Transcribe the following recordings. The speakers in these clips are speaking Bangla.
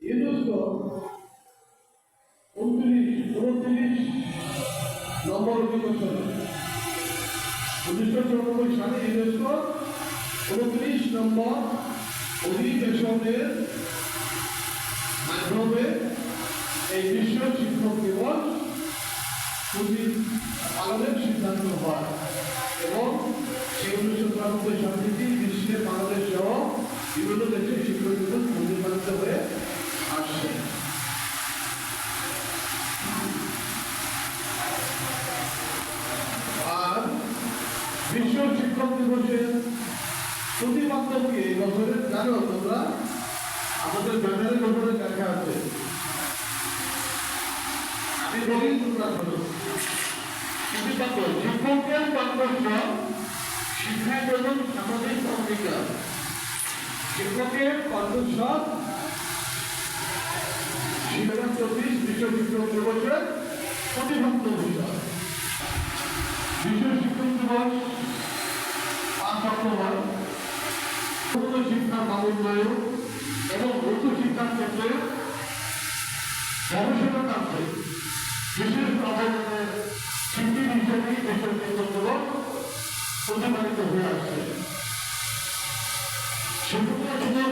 ইউনেস্কো 29 নম্বর অধিবেশন 1994 সালে ইউনেস্কো 29 নম্বর অধিবেশনের মাধ্যমে এই বিশ্ব শিক্ষক দিবস পালনের সিদ্ধান্ত হয় এবং সেই 1993 সাল থেকে বিশ্বে বাংলাদেশ সহ বিভিন্ন দেশে শিক্ষক দিবস প্রতিপালিত হয়ে আসছে। আর বিশ্ব শিক্ষক দিবসের প্রতিপাদ্যকে এই বছরের জানো তোমরা আমাদের ব্যানারের উপরে লেখা আছে, আমি বলি তোমরা শোনো। প্রতিপাদ্য শিক্ষকের কর্তব্য শিক্ষা এবং সামাজিক অঙ্গীকার। শিক্ষকের কর্তব্য 2024 বিশ্ব শিক্ষক দিবসের প্রতিপাদ্য বিষয়। বিশ্ব শিক্ষক দিবস 5 অক্টোবর শিক্ষার সমন্বয় এবং উচ্চ শিক্ষার ক্ষেত্রে গবেষণা কার্যে বিশেষ অবদানের স্বীকৃতি হিসেবে বিশ্ব শিক্ষক দিবস প্রতিপালিত হয়ে আসছে। শিক্ষকরা শুধু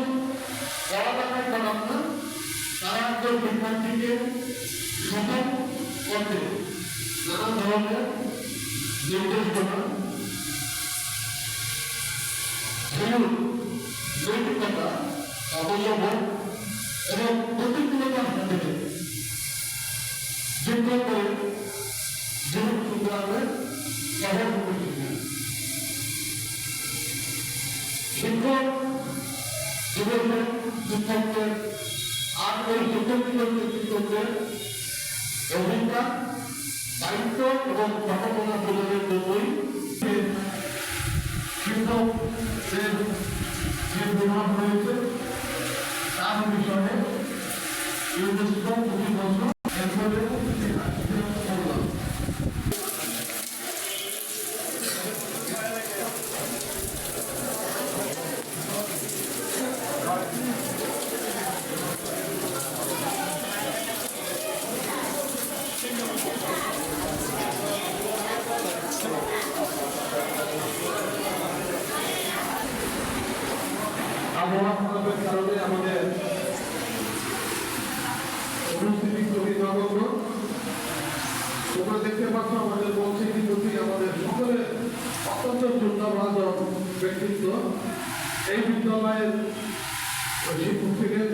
পড়ালেখায় করান না, তারা একজন শিক্ষার্থীকে সচেতন করতে নানা ধরনের নির্দেশনা নৈতিকতা অবলম্বন এবং প্রতিকূলতার মধ্যে যুদ্ধ করে জীবন সুন্দরের সহজ করেছিলেন। শিক্ষক জীবনের শিক্ষকদের আর ওই শিক্ষকদের অধিকার দায়িত্ব এবং সচেতনা প্রদানের জন্যই শিক্ষকদের যে প্রভাব রয়েছে তার বিষয়ে ইউনেস্কো প্রতি বছর এরপরে করলাম। আবহাওয়া খারাপের কারণে আমাদের উপস্থিতি খুবই নগণ্য। তোমরা দেখতে পাচ্ছ আমাদের মঞ্চের প্রতি আমাদের সকলের অত্যন্ত শ্রদ্ধাভাজন ব্যক্তিত্ব। এই বিদ্যালয়ের শিক্ষক ছিলেন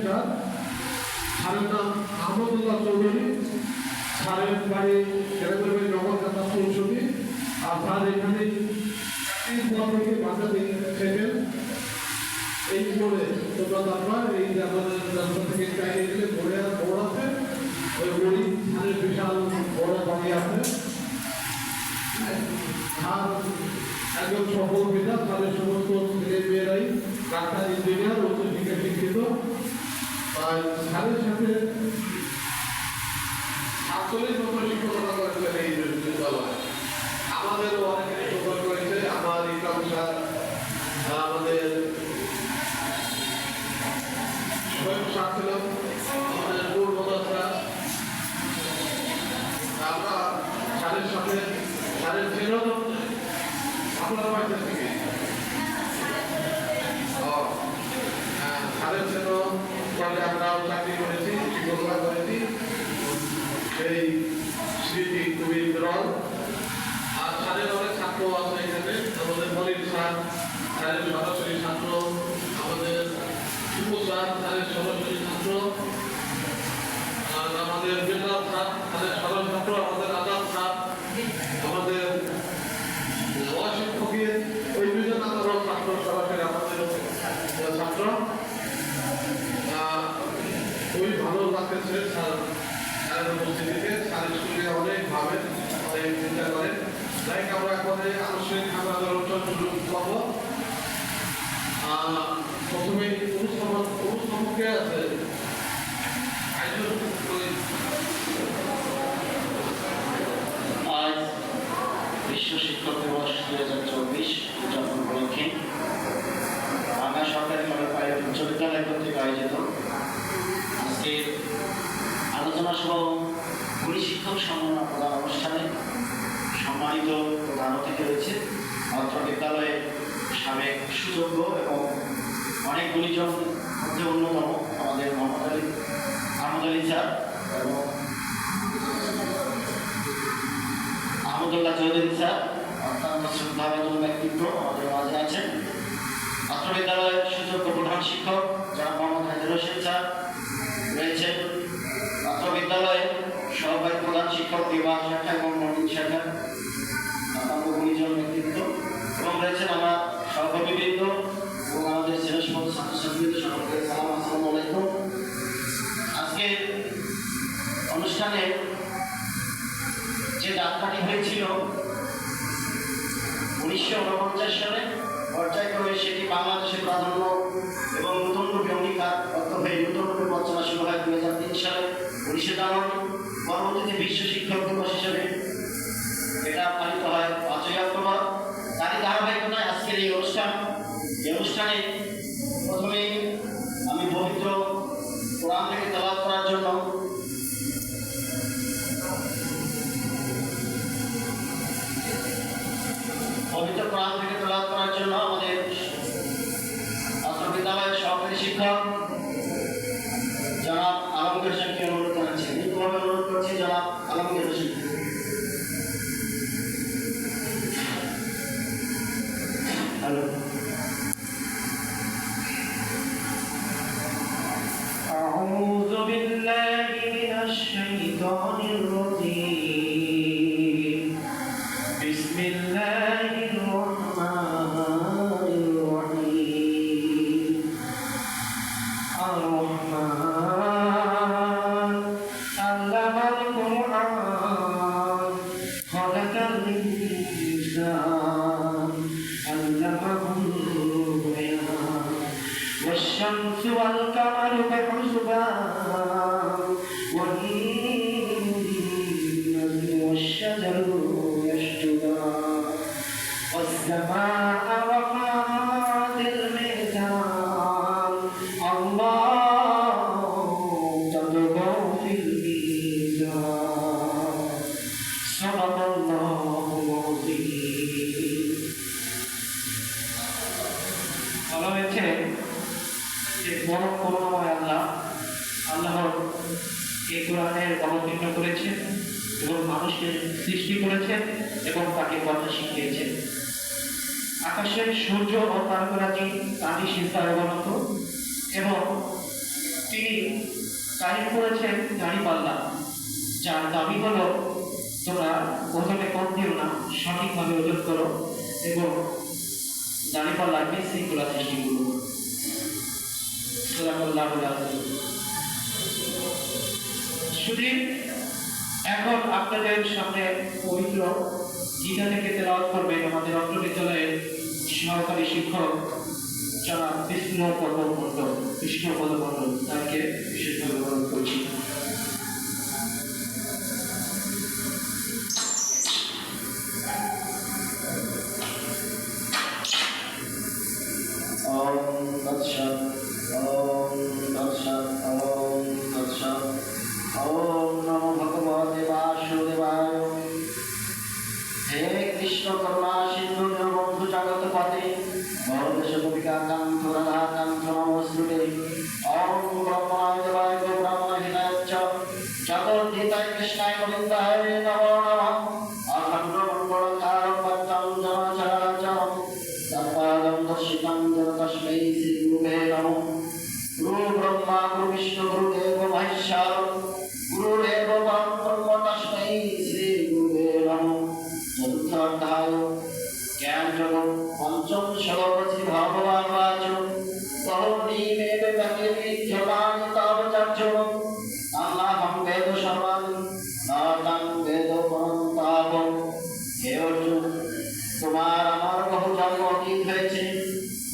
স্যারের নাম আহমদুল্লাহ চৌধুরী। স্যারের বাড়ি গ্রামের নগরকাতা পৌঁছবি। আর স্যার এখানে 30 বছর থেকে বাচ্চা শেখেন। এই করে তোমরা তারপর এই যে আমাদের রাস্তা থেকে চাইলে গেলে ঘুরে বোর্ড আছে, ওই বড়ি ধানের বিশাল বড় বাড়ি আছে। আর একজন সফল পিতা, তাদের সমস্ত ছেলে মেয়েরাই ডাক্তার, ইঞ্জিনিয়ার, উচ্চ শিক্ষা শিক্ষিত। তাদের সাথে 47 বছর শিক্ষকতা করেছিলেন এই বিদ্যালয়। আমাদেরও অনেকে শিক্ষকতা করেছে। আমার ইকরাম স্যার, আমাদের আমাদের পূর্বদা, আমরা স্যারের সাথে স্যারের ফেরত আপনার বাড়িতে থেকে স্যারের ফেরত ফলে আমরাও চাকরি করেছি, শিক্ষকতা করেছি। সেই স্মৃতি খুবই বিরল। আর স্যারের অনেক ছাত্র আছে এখানে। আমাদের মনির স্যার স্যারের সরাসরি ছাত্র, আমাদের স্যারের সরাসরি ছাত্র, আর আমাদের বিল্লাল স্যার তাদের সদস্য ছাত্র, আমাদের আজাদ স্যার, আমাদের অশিক্ষকের ওই দুজন আরো ছাত্র সরাসরি আমাদের ছাত্র। খুবই ভালো লাগতেছে স্যারের উপস্থিতিতে। স্যার স্কুলে অনেকভাবে অনেক চিন্তা করেন। তাই আমরা এখন আনুষ্ঠানিক খাবার অনুষ্ঠান শুরু করবো। প্রথমে অনুষ্ঠানকে আছে আজ বিশ্ব শিক্ষক দিবস 2024 উদযাপন উপলক্ষে বাংলা সরকারি কলেজ উচ্চ বিদ্যালয় কর্তৃক আয়োজিত আজকের আলোচনা সহ গুণী শিক্ষক সম্মাননা প্রদান অনুষ্ঠানে সম্মানিত প্রধান অতিথি রয়েছে অত্র বিদ্যালয়ের সাবেক সুযোগ্য এবং অনেক গুণীজন মধ্যে অন্যতম আমাদের মোহাম্মদ আলী স্যার এবং আহমদুল্লাহ চৌধুরী স্যার অত্যন্ত শ্রদ্ধাভাজন ব্যক্তিত্ব আমাদের মাঝে আছেন। অত্র বিদ্যালয়ের সুযোগ্য প্রধান শিক্ষক যারা মোহাম্মদ হায়দার হোসেন স্যার রয়েছেন। অত্র বিদ্যালয়ের সহকারী প্রধান শিক্ষক বিভাগ শাখা এবং মন্দির শাখা অত্যন্ত গুণীজন ব্যক্তিত্ব এবং রয়েছেন আমার সহকর্মীবৃন্দ এবং আমাদের শ্রেষ্ঠ ছাত্রছাত্রীদের সকলকে সালাম, আসসালামু আলাইকুম। আজকে অনুষ্ঠানে যে যাত্রাটি হয়েছিল 1949 সালে পর্যায়ক্রমে সেটি বাংলাদেশের প্রাধান্য এবং নতুন রূপে অঙ্গীকার হয়ে নতুন রূপে বর্চনা শুরু হয় 2003 সালে 19 জানুয়ারি। পরবর্তীতে বিশ্ব শিক্ষক দিবস হিসেবে এটা পালিত হয় 5ই অক্টোবর। তারই ধারাবাহিকতায় আজকের এই অনুষ্ঠানে প্রথমেই আমি পবিত্র কোরআন থেকে তেলাওয়াত করার জন্য আমাদের অত্র বিদ্যালয়ের সহকারী শিক্ষক জনাব আলমগীর হোসেনকে অনুরোধ জানাচ্ছি। নিত্যভাবে অনুরোধ করছি জনাব আলমগীর হোসেন। হ্যালো। أعوذ بالله من الشيطان الرجيم. بسم الله الرحمن الرحيم. الرحمن علم القرآن خلق الإنسان علمه البيان والشمس والقمر بحسبان والنجم والشجر يسجدان والسماء رفعها بالميزان الله تطغوا في الميزان صدق الله العظيم. বলা হয়েছে যে বড় করুণাময় আল্লাহর এই কোরআনের অবতীর্ণ করেছেন এবং মানুষকে সৃষ্টি করেছেন এবং তাকে কথা শিখিয়েছেন। আকাশের সূর্য ও তারকারাজি তারই সিজদায় অবনত এবং তিনি কায়েম করেছেন দাঁড়িপাল্লা, যার দাবি হলো তোমরা ওজনে কম দিও না, সঠিকভাবে ওজন করো এবং দাঁড়িপাল্লার বিশৃঙ্খলা সৃষ্টি করো। শুধু এখন আপনাদের সামনে পবিত্র গীতা থেকে তেলাওয়াত করবেন আমাদের অত্র বিদ্যালয়ের সহকারী শিক্ষক জনাব কৃষ্ণপদ মণ্ডল, তাকে বিশেষভাবে অনুরোধ করছি। ओम नमो भगवते वासुदेवाय। हे कृष्ण करुणा सिंधु दीनबंधु जगतपते भरदेश गोपिका कांत राधा कांत नमस्ते। ओम ब्रह्मणाय देवाय गो ब्राह्मण हिताय च जगद्धिताय कृष्णाय गोविन्दाय नमो नमः। अखंड मंगलकारं पद्मं जनाचराचरं तत्पादं दर्शितं जन तस्मै श्री गुरुवे नमः। गुरु ब्रह्मा गुरु विष्णु गुरुदेव महेश्वर गुरुदेव परम ब्रह्म तस्मै श्री गुरुवे नमः। चतुर्थ अध्याय ज्ञान जगत पंचम श्लोक श्री भगवान वाच बहुनीमेव प्रतिविद्यमानि तव चक्षुः अहं वेद सर्वाणि नाहं वेद परं ताप। हे अर्जुन, তোমার আমার বহু জন্ম অতীত হয়েছে,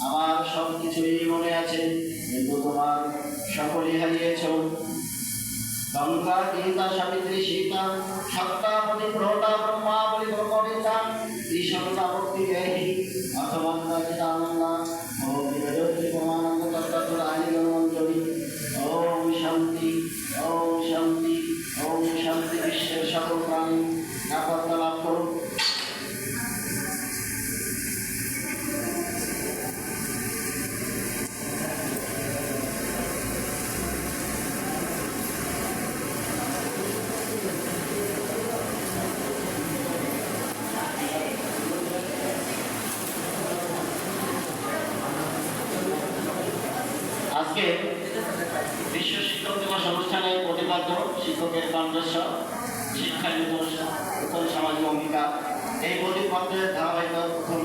আমার সব কিছুই মনে আছে, কিন্তু তোমার সকলই হারিয়েছ। গঙ্গা গীতা সাবিত্রী সীতা সত্তা পতিব্রতা ব্রহ্মা বলি ব্রহ্মবিদ্যা ত্রিসত্তা ভক্তি দেহি অথবা চিদানন্দা ও বিরজত্রী পরমানন্দ তত্ত্বরাণী মঞ্জরি। ওম শান্তি। বিশ্ব শিক্ষক দিবস অনুষ্ঠানে প্রতিপাদ্য শিক্ষকের কণ্ঠস্বর শিক্ষার নতুন সামাজিক ভূমিকা এই প্রতিপাদ্যের ধারাবাহিকতা প্রথম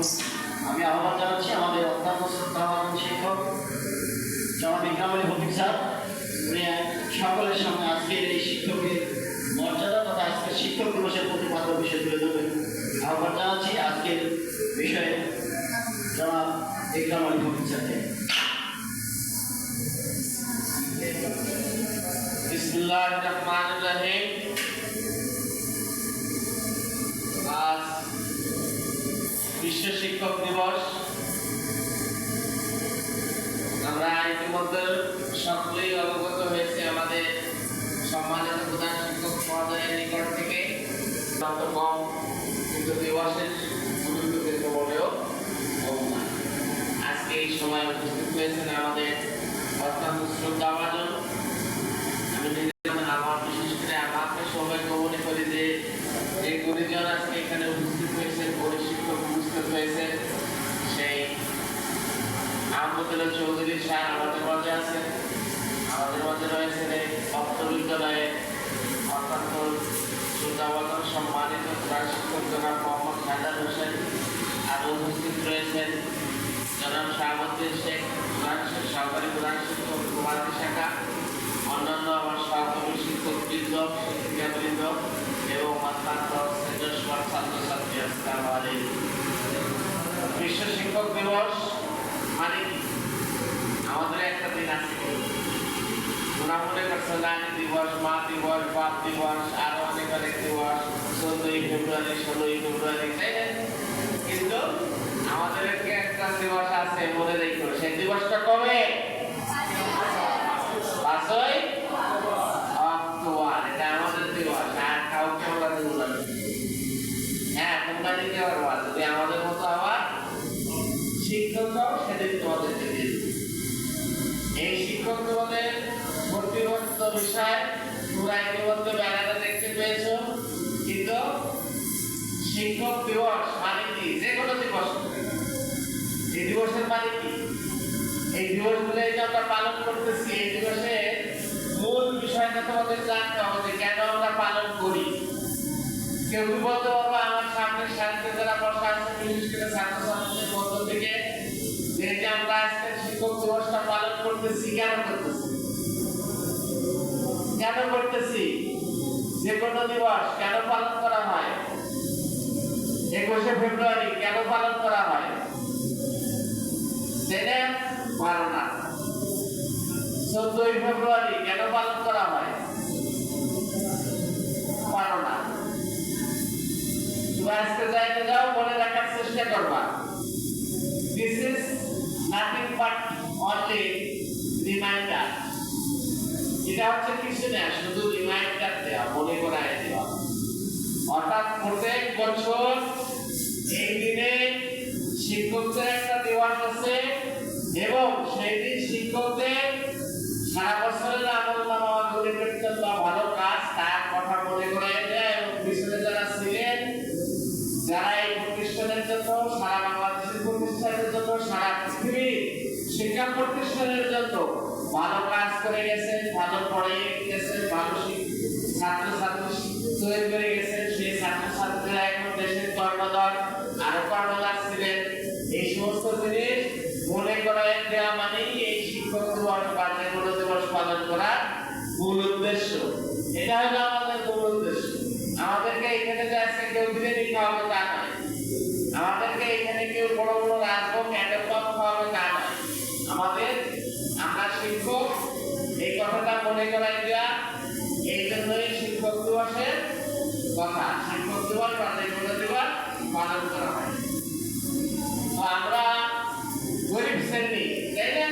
আমি আহ্বান জানাচ্ছি আমাদের অত্যন্ত শ্রদ্ধাবান শিক্ষক জনাব ইকরামুল হক স্যার। উনি সকলের সামনে আজকের এই শিক্ষকের মর্যাদা তথা আজকের শিক্ষক দিবসের প্রতিপাদ্য বিষয় তুলে ধরবেন। আহ্বান জানাচ্ছি আজকের বিষয়ে জনাব ইকরামুল হক স্যারকে। বিসমিল্লাহির রহমানির রহিম। আজ বিশ্ব শিক্ষক দিবস। আমরা ইতিমধ্যে সকলেই অবগত হয়েছে আমাদের সম্মানিত প্রধান শিক্ষক মহোদয়ের নিকট থেকে। যত কম কিন্তু দিবসের গুরুত্ব দিতে বলেও অবমান। আজকে এই সময় উপস্থিত হয়েছেন আমাদের অত্যন্ত শ্রদ্ধাভাজন। আমার বিশেষ করে আমাকে সৌভাগ্য মনে করি যে এই গুরুজন আজকে এখানে উপস্থিত হয়েছেন, গরিব শিক্ষক উপস্থিত হয়েছেন। সেই আহমদুল্লাহ চৌধুরী স্যার আমাদের মাঝে আছেন। আমাদের মাঝে রয়েছেন এই ভক্ত বিদ্যালয়ে অত্যন্ত শ্রদ্ধাভাজন সম্মানিত প্রধান শিক্ষক জনাব মোহাম্মদ হায়দার হোসেন। আরও উপস্থিত রয়েছেন জনাব শাহাবুদ্দিন শেখ, সহকারী প্রধান শিক্ষক কুমারী শাখা, অন্যান্য আমার সহকর্মী শিক্ষকবৃন্দ, শিক্ষিকাবৃন্দ এবং অত্যন্ত শ্রেষ্ঠ ছাত্রছাত্রী। আসসালামু আলাইকুম। বিশ্ব শিক্ষক দিবস মানে আমাদের একটা দিন আছে, ওরা মনে করছে নারী দিবস, মা দিবস, বাপ দিবস, আরো অনেক অনেক দিবস, 14ই ফেব্রুয়ারি, 16ই ফেব্রুয়ারি, তাই না? কিন্তু আমাদের একটা দিবস আছে, মনে রেখো। সেই দিবসটা কবে? 5ই অক্টোবর। এটা আমাদের দিবস। আর কাউকে আমরা দেব না। হ্যাঁ, তোমরা দিতে পারবো। যদি আমাদের মতো আবার শিক্ষকরাও সেদিন তোমাদেরকে দিয়ে দিবে। এই শিক্ষক তোমাদের প্রতিবন্ধ বিষয় তোমরা ইতিমধ্যে ব্যানারে দেখতে পেয়েছ। কিন্তু শিক্ষক দিবস মানে কি? যে কোনো দিবস। এই দিবসের মানে কি? এই দিবসগুলো যে আমরা পালন করতেছি, এই দিবসের মূল বিষয়টা তোমাদের জানতে হবে যে কেন আমরা পালন করি। কেউ বলতে পারবো আমার সামনে সারিতে যারা বসা আছে, বিশেষ করে ছাত্রছাত্রীদের মধ্য থেকে, যে আমরা আজকে শিক্ষক দিবসটা পালন করতেছি, কেন করতেছি? কেন করতেছি? যে কোনো দিবস কেন পালন করা হয়? 21শে ফেব্রুয়ারি কেন পালন করা হয়? সেটা পারো না। 14ই ফেব্রুয়ারি কেন পালন করা হয়? পারো না। তুমি আজকে যাইতে যাও, মনে রাখার চেষ্টা করবা। This is nothing but only reminder. এটা হচ্ছে কিছু না, শুধু রিমাইন্ডার দেওয়া, মনে করায় দেওয়া। অর্থাৎ প্রত্যেক বছর এই দিনে শিক্ষকদের একটা দিবস আছে এবং সেই দিন শিক্ষকদের সারা বছরের আমলনামা, গরিবের বা ভালো কাজ তার কথা মনে করাই দেয় এবং পিছনে যারা ছিলেন, যারা এই প্রতিষ্ঠানের জন্য, সারা বাংলাদেশের প্রতিষ্ঠানের জন্য, সারা পৃথিবীর শিক্ষা প্রতিষ্ঠানের জন্য ভালো কাজ করে গেছেন, ভালো পড়ে গেছেন, ভালো ছাত্রছাত্রী তৈরি করে গেছেন, সেই ছাত্রছাত্রীরা এখন দেশের কর্ণধার, আরো কর্ণধার ছিলেন। এই সমস্ত জিনিস মনে করায় দেওয়া মানেই এই শিক্ষক দিবস বা যে কোনো দিবস পালন করার মূল উদ্দেশ্য। এটা হলো আমাদের মূল উদ্দেশ্য। আমাদেরকে এখানে যে আজকে কেউ বিরিয়ানি খাওয়াবে তা নয়, আমাদেরকে এখানে কেউ বড় বড় রাজভোগ ক্যান্ডেল পাম্প খাওয়াবে তা নয়। আমরা শিক্ষক, এই কথাটা মনে করাই দেওয়া, এই জন্যই শিক্ষক দিবসের কথা। শিক্ষক দিবস বা যে কোনো দিবস পালন করা হয়। আমরা গরিব শ্রেণী, তাই না?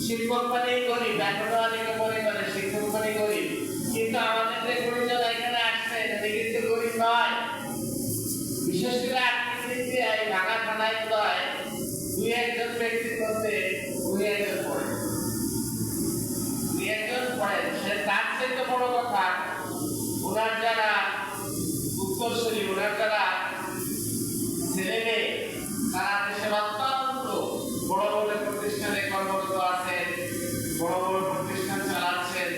শিক্ষক মানে গরিব, এখনো অনেকে মনে করে শিক্ষক মানে গরিব। কিন্তু আমাদের যে গুরুজন এখানে আসছে, এটা কিন্তু গরিব নয়। বিশেষ করে আর্থিক এই ঢাকা থানায় হয় 2-1 ব্যক্তির মধ্যে 2-1 পড়ে, 2-1 পড়ে। সে তার চেয়ে বড় কথা, ওনার যারা উত্তরসূরি, ওনার যারা ছেলে মেয়ে, তারা দেশের অত্যন্ত বড় বড় প্রতিষ্ঠানে কর্মরত আছেন, বড় বড় সুন্দরভাবে প্রতিষ্ঠান চালাচ্ছেন,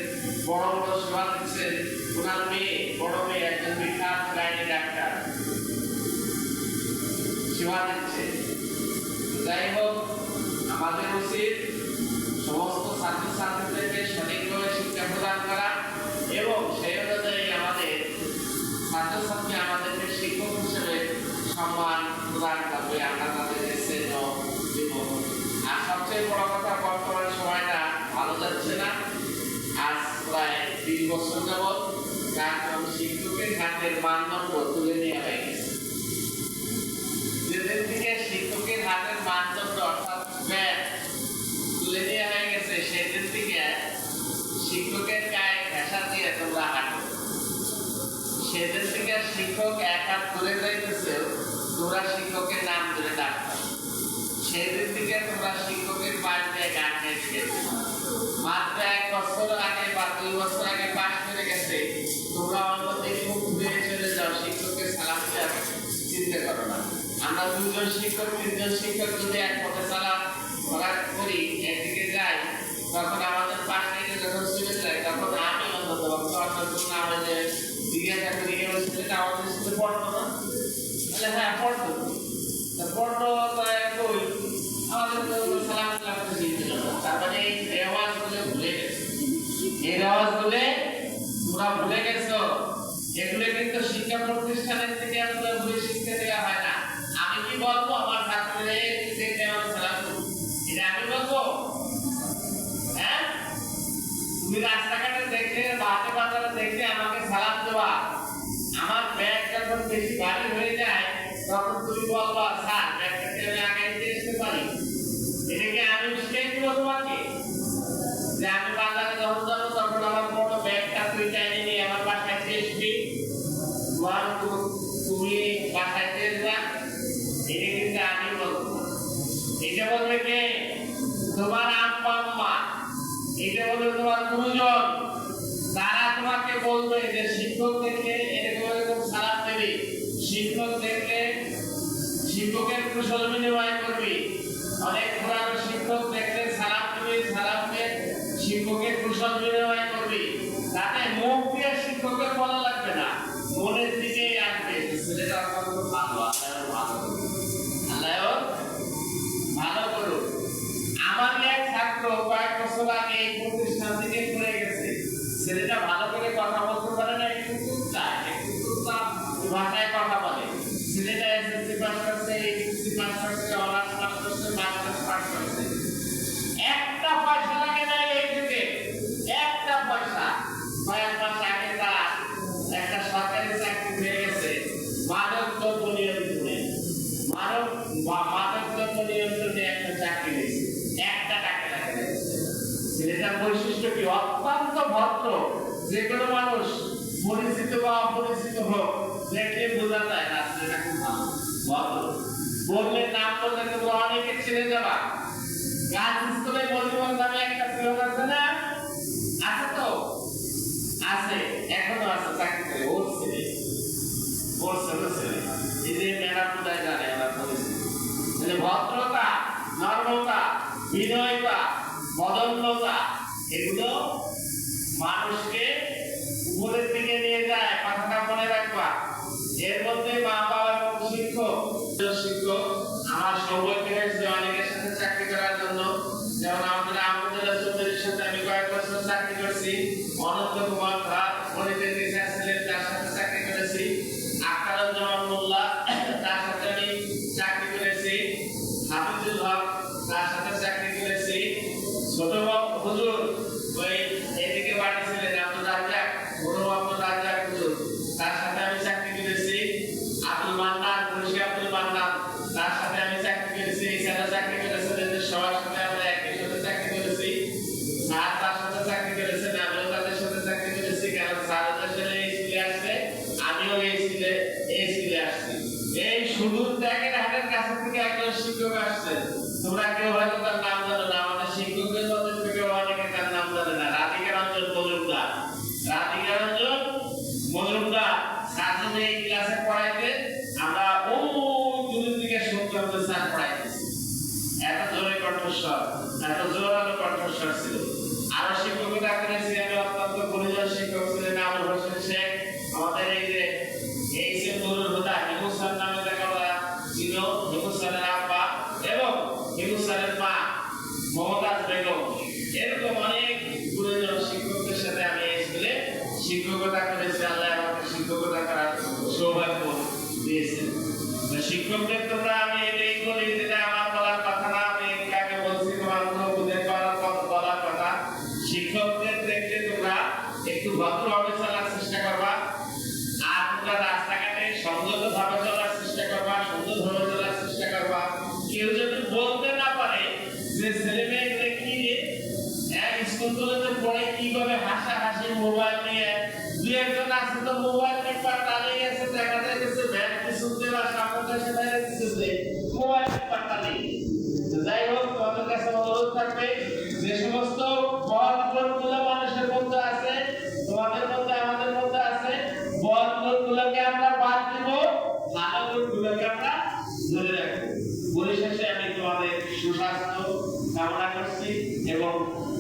বড় বড় সেবা দিচ্ছেন। ওনার মেয়ে, বড় মেয়ে একজন বিখ্যাত গাইনি ডাক্তার, সেবা দিচ্ছে। যাই হোক, আমাদের উচিত সমস্ত ছাত্রছাত্রীদেরকে সঠিকভাবে শিক্ষা প্রদান করা এবং সেই অনুযায়ী আমাদের ছাত্রছাত্রী আমাদেরকে শিক্ষক হিসেবে সম্মান প্রদান করবে, আমরা তাদেরকে শ্রেয় দিব। আর সবচেয়ে বড় কথা, বর্তমান সময়টা ভালো যাচ্ছে না। আজ প্রায় 20 বছর যাবৎ কারণ শিক্ষকের হাতের মানদণ্ড তুলে নেওয়া হয়ে গেছে। যেদিন থেকে শিক্ষকের হাতের মানদণ্ড অর্থাৎ ব্যাট তুলে নেওয়া হয়ে গেছে, সেদিন থেকে শিক্ষকের গায়ে ঘেঁষা দিয়ে তোমরা হাঁটো। সেদিন থেকে শিক্ষক এক হাত তুলে যাইতেছে, তোমরা শিক্ষকের নাম ধরে ডাকতো। সেদিন থেকে তোমরা শিক্ষকের বাড়িতে গান গেয়ে শিখেছো। মাত্র 1 বছর আগে বা 2 বছর আগে পাশ করে গেছে, তোমরা অল্পতেই মুখ ধুয়ে চলে যাও, শিক্ষকের সালাম দেওয়ার চিন্তা করো না। আমরা 2 জন শিক্ষক 3 জন শিক্ষক যদি এক পথে সালাম করি, একদিকে যাই, তখন আমাদের পাশে যখন চলে যায়, তখন আমি অন্তত না হলে জিজ্ঞাসা করি ছেলেটা আমাদের সাথে পড়তো না, তাহলে হ্যাঁ পড়তো, পড়তো কই আমাদের তো সালাম সালাম দিয়েছিল। তার মানে এই রেওয়াজগুলো ভুলে গেছে, এই রেওয়াজগুলো তোমরা ভুলে গেছো। এগুলো কিন্তু শিক্ষা প্রতিষ্ঠানের থেকে আসলে ভুলে শিখতে দেওয়া হয় না। আমি কি বলবো, আমার ছাত্রদের দেখে আমার সালাম করবো, এটা আমি বলবো? হ্যাঁ, তুমি রাস্তাঘাটে দেখে বাসে বাজারে দেখে আমাকে সালাম দেওয়া, আমার ব্যাগ যখন বেশি ভারী হয়ে যায় তখন তুমি বলবা স্যার ব্যাগটাকে আমি আগে নিয়ে আসতে পারি। এটাকে আমি শিখিয়ে দিব তোমাকে যে আমি বাজারে যখন যাবো তখন আমার বড় ব্যাগটা তুই চাইলে নিয়ে আমার বাসায় দিয়ে আসবি, তুমি বাসায় দিয়ে যা। এটা কিন্তু আমি বলবো। এটা বলবে কে? তোমার আব্বা আম্মা, এটা বলবে তোমার গুরুজন। তারা তোমাকে বলবে যে শিক্ষক দেখলে এরকম এরকম সালাম দেবে, শিক্ষক দেখলে শিক্ষকের কুশল বিনিময় করবি। অনেক পুরানো শিক্ষক দেখলে সালাম দেবে, সালাম দিয়ে শিক্ষকের কুশল বিনিময় করবি। তাতে মুখ দিয়ে শিক্ষকের বলা লাগবে না, মনের দিকেই আসবে ছেলেটা কত ভালো, আল্লাহ ভালো করুন। আমার এক ছাত্র কয়েক বছর আগে এই প্রতিষ্ঠান থেকে পড়ে গেছে। ছেলেটা ভালো করে কথা বলতে পারে না, একটু ভাষায় কথা বলে। ছেলেটা এসএসসি পাস করছে, এইচএসসি পাস করছে, অনার্স পাস করছে, মাস্টার্স পাস করছে। একটা পয়সা লাগে না এই যুগে, একটা পয়সা। কয়েক মাস আগে তার একটা সরকারি চাকরি হয়ে গেছে মাদক দ্রব্য নিয়ন্ত্রণে। মাদক দ্রব্য নিয়ন্ত্রণে একটা চাকরি হয়েছে, 1 টাকা লাগে। ছেলেটার বৈশিষ্ট্য কি? অত্যন্ত ভদ্র। যে কোনো মানুষ পরিচিত বা অপরিচিত হোক দেখলে বোঝা যায় না ছেলেটা খুব ভালো ভদ্র। বললে নাম বললে তোমরা অনেকে ছেড়ে যাবা। গাছ স্কুলে বলিবন নামে একটা প্রয়োগ আছে না? আছে তো? আছে, এখনো আছে, চাকরি করে। ওর ছেলে, ওর ছোট ছেলে। এই যে মেয়েরা কোথায় জানে আমরা পরিচিত। ভদ্রতা, নর্মতা, বিনয়তা, বদনতা, এগুলো মানুষকে উপরের দিকে নিয়ে যায়। কথাটা মনে রাখবা। এর মধ্যে মা বাবা এবং শিক্ষক আমার সৌভাগ্য হয়েছে অনেকের সাথে চাকরি করার জন্য। যেমন আমাদের আহমদুল্লাহ চৌধুরীর সাথে আমি কয়েক বছর চাকরি করছি, অনন্ত কুমার ভাট গণিতের টিচার ছিলেন, তার সাথে চাকরি করেছি। আখতারুজ্জামান মোল্লা, তার সাথে আমি চাকরি করেছি। হাফিজুল হক, তার সাথে চাকরি করেছি। ছোট হুজুর ওই এদিকে বাড়ি ছিলেন আব্দুল রাজ্জাক, বড় আব্দুল রাজ্জাক হুজুর, তার সাথে আমি চাকরি করেছি। আব্দুল মান্নান, মুন্সি আব্দুল মান্নান, তার সাথে আমি চাকরি করেছি। এছাড়া চাকরি করেছেন এদের সবার সাথে আমরা একই সাথে চাকরি করেছি। আর তার সাথে চাকরি করেছেন, আমিও তাদের সাথে চাকরি করেছি। কেন শিক্ষকদের তোমরা আমি এই বলি, যেটা আমার বলার কথা না, আমি আগে বলছি তোমার উপদেশ বলার কথা। শিক্ষকদের দেখতে তোমরা একটু ভদ্রভাবে চলার চেষ্টা করবা, আর তোমরা রাস্তাঘাটে সংযতভাবে চলার চেষ্টা করবা, সুন্দরভাবে চলার চেষ্টা করবা। কেউ যদি বলতে না পারে যে ছেলে মেয়েগুলো কি রে স্কুল কলেজে পড়ে কিভাবে হাসাহাসি মোবাইল নিয়ে, দু একজন আছে তো মোবাইল নিয়ে পাল্টালে গেছে, দেখা যাচ্ছে ব্যাগ শুনতে বা সামনে এসে বাইরে দিতেছে মোবাইল নিয়ে পাল্টালে। যাই হোক, তোমাদের কাছে অনুরোধ থাকবে, যে সমস্ত বদ গুলো মানুষের মধ্যে আছে, তোমাদের মধ্যে আমাদের মধ্যে আছে, বদ গুলোকে আমরা বাদ দিব, ভালো গুলোকে আমরা ধরে রাখবো। পরিশেষে আমি তোমাদের সুস্বাস্থ্য কামনা করছি এবং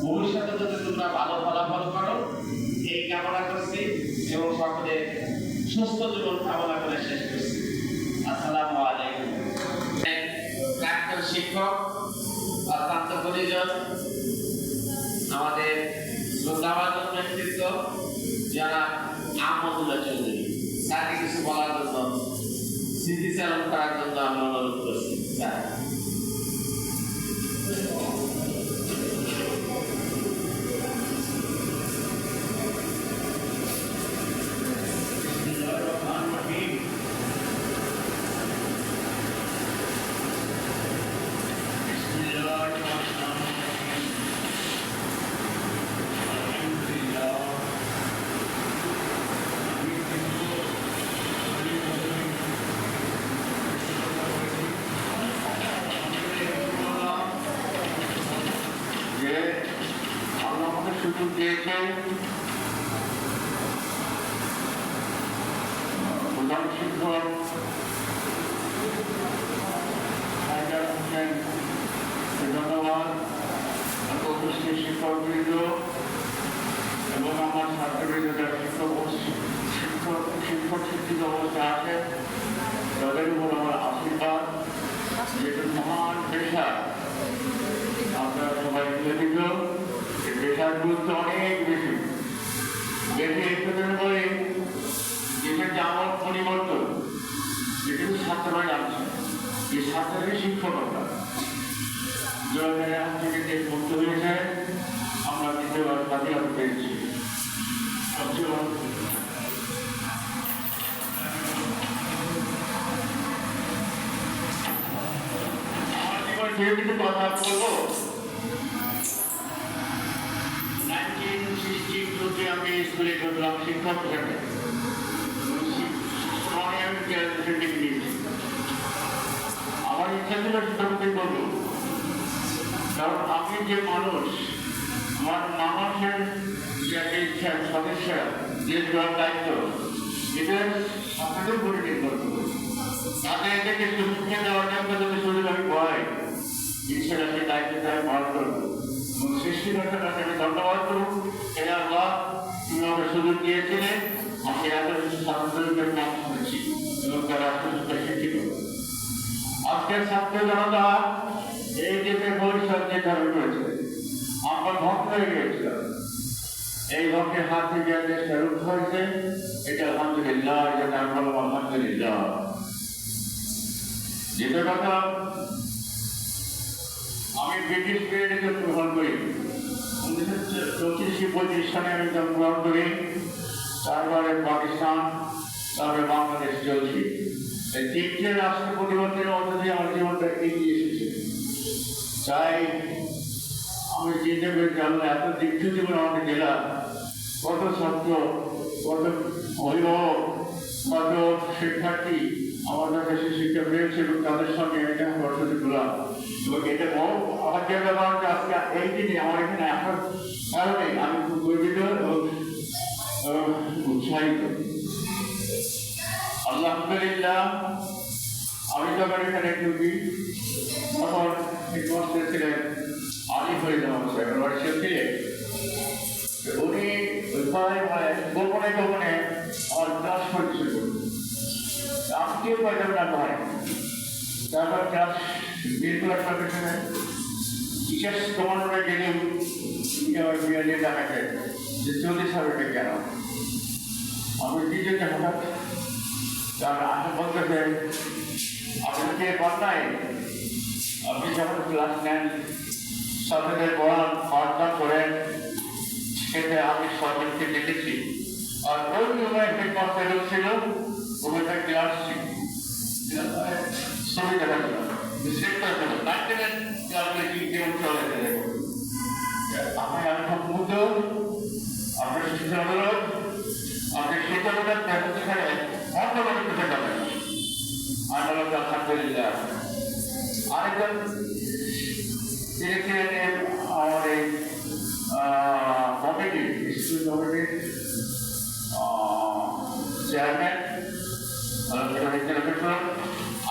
ভবিষ্যতে যদি তোমরা ভালো ফলাফল করো এই কামনা করছি এবং সকলের সুস্থ জীবন কামনা করে শেষ করছি। আসসালামু আলাইকুম। প্রাক্তন শিক্ষক অত্যন্ত পরিজন আমাদের শ্রদ্ধাভাজন ব্যক্তিত্ব যারা আহমদুল্লাহ চৌধুরী, তাকে কিছু বলার জন্য, স্মৃতিচারণ করার জন্য আমি অনুরোধ করছি। সুযোগ দিয়েছেন প্রধান শিক্ষক হোসেন, ধন্যবাদ। উপস্থিত শিক্ষকবৃন্দ এবং আমার ছাত্রবৃন্দ যারা শিক্ষিত অবস্থায় আছেন, তাদের উপর আমার আশীর্বাদ। যেটা মহান পেশা, আপনারা সবাই নিবেদিত। এই পেশার গুরুত্ব অনেক বেশি। দেশে একটু করে দেশের যে আমল পরিবর্তন, যেটা ছাত্ররা জানছে, এই ছাত্রদের শিক্ষকতা থেকে দেশ মুক্ত হয়েছে, আমরা দ্বিতীয়বার স্বাধীনতা পেয়েছি। সবচেয়ে কথা বলবো। 1962 আমি স্কুলে ঢুকলাম শিক্ষক হিসেবে। আমার ইচ্ছা ছিল শিক্ষকদের করবো, কারণ আমি যে মানুষ, আমার মানুষের যে ইচ্ছা, সদস্য, যে দেওয়ার দায়িত্ব, এটা আপনাদের উপরে নির্ভর করবো। তাদের এদেরকে সুশিক্ষা দেওয়ার জন্য যদি সুযোগ আমি পাই, ইচ্ছাটা সেই দায়িত্বটা আমি পালন করবো। এবং সৃষ্টিকর্তার কাছে আমি ধন্যবাদ করব, এটা আল্লাহ তুমি আমাকে সুযোগ দিয়েছিলেন। আমি এত কিছু ছাত্রদের নাম শুনেছি এবং তারা সুযোগটা শিক্ষিত। আজকের ছাত্র জনতা এই দেশের ভবিষ্যৎ নির্ধারণ করেছে। আমরা ভক্ত হয়ে গিয়েছিলাম, এই ভক্তের হাত থেকে দেশটা রুদ্ধ হয়েছে। এটা আলহামদুলিল্লাহ, এটা নাম হল আলহামদুলিল্লাহ। যেটা কথা, আমি ব্রিটিশ পিরিয়ডে গ্রহণ করি, 1934-35 সালে আমি জন্মগ্রহণ করি। তারপরে পাকিস্তান, তারপরে বাংলাদেশ চলছি। এই তিনটে রাষ্ট্র পরিবর্তনের মধ্যে দিয়ে আমার জীবনটা এগিয়ে এসেছে। তাই আমি চিন্তা করে জানলাম, এত দীর্ঘ জীবন আমাদের জেলা, কত ছাত্র, কত অভিভাবক, কত শিক্ষার্থী আমার কাছে শিক্ষা পেয়েছে এবং তাদের সঙ্গে এটা বর্ষতে করলাম। এবং এটা আমার জায়গা মানুষ আজকে এই দিনে আমার এখানে আসার কারণে আমি খুব গর্বিত এবং উৎসাহিত। আলহামদুলিল্লাহ, আমি যখন এখানে ঢুকি তখন হেডমাস্টার ছিলেন আলিফ ছিলেন। উনি গোপনে গোপনে আমার ক্লাস করতে শুরু করতেন। আমি কেউ পাইতাম না হয়। তারপর ক্লাস বের করার সঙ্গে সঙ্গে বিশেষ কমান্ডারে গেলেও আমার বিয়ারে ডাকাতে যে চল্লিশ হাজারটা কেন আমি নিজেকে হঠাৎ তার আশা বলতেছে আপনাকে বন্যায় আপনি যখন ক্লাস নেন ছাত্রদের পড়ান পাঠদান করেন, সেটা আমি সবাইকে দেখেছি। আর ওই সময় হেডমাস্টার ছিল, ওখানে ক্লাস ছিল ছবি দেখা ছিল সেটা ছিল 99 ক্লাসে কি কেমন চলে আমি খুব মুগ্ধ। আপনার শিক্ষা অনুরোধ, আপনি শিক্ষকতার ব্যবস্থা ছাড়া অন্য কিছু পাবেন আন্দোলন আলহামদুলিল্লাহ। আরেকজন তিনি ছিলেন আমার এই কমিটি, স্কুল কমিটির চেয়ারম্যান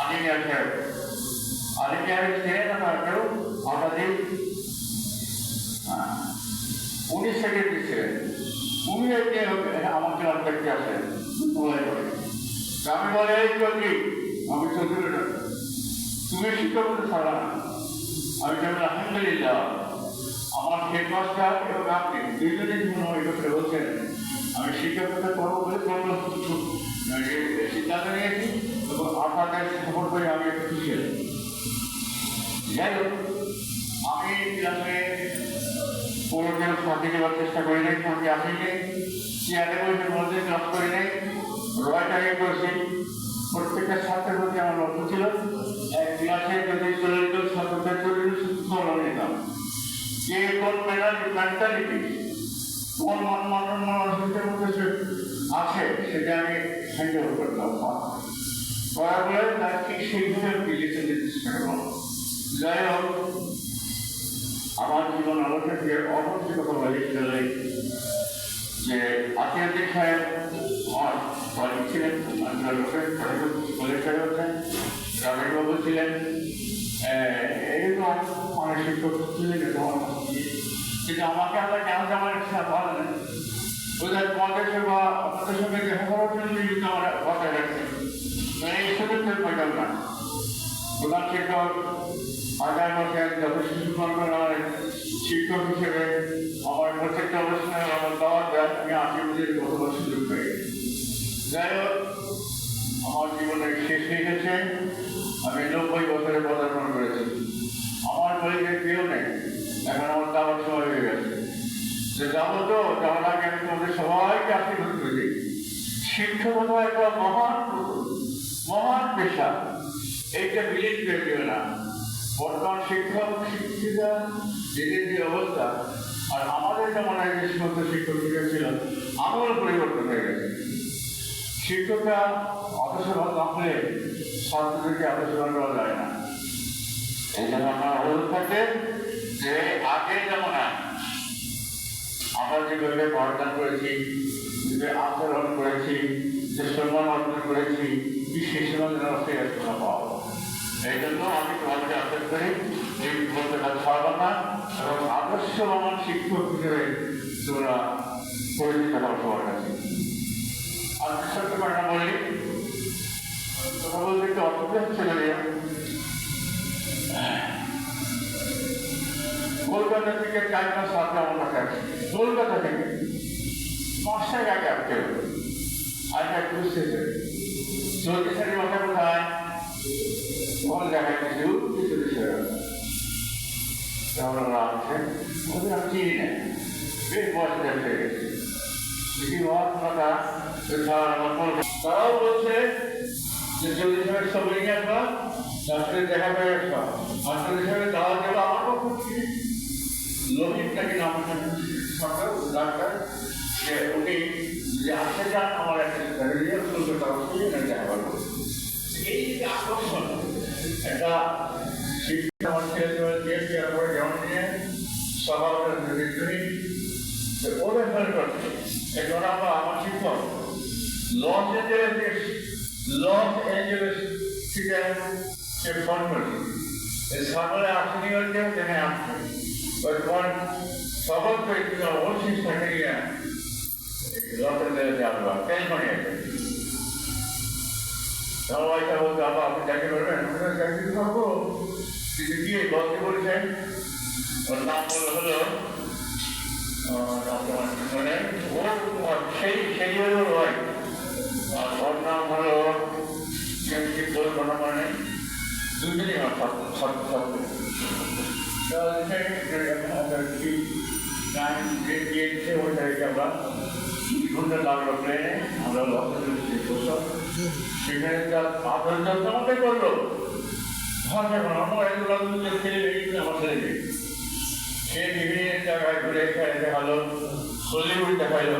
আলিমিয়া সাহেব। আলিমিয়া ছিলেন আপনাকেও আমাদের 19 সেকেন্ডারি ছিলেন। উনি আমাকে দেখতে আসেন, আমি বলে আমি চৌধুরী তুমি শিক্ষকতা ছাড়া না। আমি যেমন আলহামদুলিল্লাহ আমার হেডমাস্টার এবং আপনি দুইজনের জন্য এই কথা বলছেন। আমি শিক্ষকতা করবো বলে সিদ্ধান্ত নিয়েছি এবং আপনাদের খবর করে আমি একটু খুশি হই। যাই হোক, আমি ক্লাসে পুরোদিন ফাঁকি দেওয়ার চেষ্টা করি নাই, ফাঁকি আসিনি, চেয়ারে বসে কোনোদিন ক্লাস করি নাই, রয়টাকে করেছি। প্রত্যেকটা ছাত্রের প্রতি আমার লক্ষ্য ছিল এক ক্লাসে যদি চলে যেত ছাত্রদের চলে ফলো নিতাম। কে কোন মেন্টালিটি কোন মানুষের মধ্যে আছে সেটা আমি হ্যান্ডেল করতাম। করার পরে তার ঠিক সেইভাবে বিলিয়ে দিতে চেষ্টা করলাম। যাই হোক, আমার জীবন আলোচনা থেকে অবশ্যই কথা বলেছিল যে আতিয়াদিক সাহেব আমার কলিগ ছিলেন, কলেজ সাহেব হচ্ছেন, রামেশবাবু ছিলেন, এইরকম অনেক শিক্ষক ছিলেন। কিন্তু আমাকে আমরা কেন আমার ইচ্ছা বলেন ওদের তোমাদের বা আপনাদের সঙ্গে দেখা করার জন্য কিন্তু আমরা বজায় রাখছি। এই সুযোগের প্রয়োজন না। প্রধান শিক্ষক আগামী বছর যথেষ্ট আমার শিক্ষক হিসেবে আমার প্রত্যেকটা অনুষ্ঠানে আমার দাওয়াত দেয়, আমি ৮ বছর গত বছর সুযোগ পেয়ে। যাই হোক, আমার জীবনে শেষ হয়ে গেছে। আমি ৯০ বছরে পদার্পণ করেছি। আমার বইতে কেউ নেই, এখন আমার যাওয়ার সময় হয়ে গেছে। যে যাবো তো যাওয়ার আগে আমি তোমাদের সবাইকে আশীর্বাদ করি। শিক্ষকতা একটা মহান পেশা, এইটা বিলীন করে দিও না। বর্তমান শিক্ষক শিক্ষিকা এদের যে অবস্থা, আর আমাদের যেমন যে সমস্ত শিক্ষক শিক্ষক ছিল আমল পরিবর্তন হয়ে গেছে। শিক্ষকরা অতসভা না হলে ছাত্রদেরকে অতসভা করা যায় না। এই জন্য আমার অনুরোধ থাকে যে আগে যেমন আমরা যেভাবে পাঠদান করেছি, যে আচরণ করেছি, যে সম্মান অর্জন করেছি, সেই সময় যেন পাবো। এই জন্য আমি তোমাদেরকে আশ্বাস করি এই বিপদটা ছাড়বো না এবং আদর্শবান শিক্ষক হিসেবে তোমরা পরিচিত হও সবার কাছে। আর সত্য কথা বলি, কথা বলতে একটু অসুবিধা হচ্ছে না। কলকাতা থেকে 4 মাস আগে আমার কাছে আসছে, কলকাতা থেকে 5 টাকা আগে আসতে হবে। আজ এক বুঝতেছে 40 সালের মাথা কোথায় ওখানে দেখা কিছু কিছু বিষয় আছে, ওদের আমি চিনি না, বেশ বয়স হয়ে গেছে। যদি কথা তারাও বলছে যে 40 সালের সব নিয়ে আসবা, ডাক্তারে দেখা করে আসবা, ডাক্তার হিসাবে দাওয়া দেবো। আমার পক্ষে লোহিত নাকি নাম ডাক্তার, যে উনি যদি আসতে চান আমার একটা দেখা করবো। এই যে আকর্ষণ একটা শিক্ষা আমার ছেলে করে যেমন নিয়ে স্বভাবটা ওদের ফেল করছে। এখন আমরা আমার শিক্ষক লস এঞ্জেলেস থেকে সে ফোন করছি, সকালে আসেনি বলছে যেখানে আসছে ফোন শপথ করেছিল অবশ্যই সেখানে গিয়ে লসের দেওয়া আসবো টেলিফোনে আছে। সবাইটা বলতে আবার আপনি চাকরি করবেন, চাকরি করবো। কিন্তু গিয়ে বলতে বলছেন ওর নাম হলো সেই হলো ওর নাম হলো বলবো না মানে দুজনেই আমার ছাত্র গিয়েছে ওই তারিখে আমরা ঘন্টা লাগলো প্লেনে আমরা সেখানে তার আপনার যত্ন আমাকে করলো ছেলে বেরিয়েছে আমার ছেলেকে সে বিভিন্ন জায়গায় ঘুরে খেলে দেখালো হলিউড দেখাইলো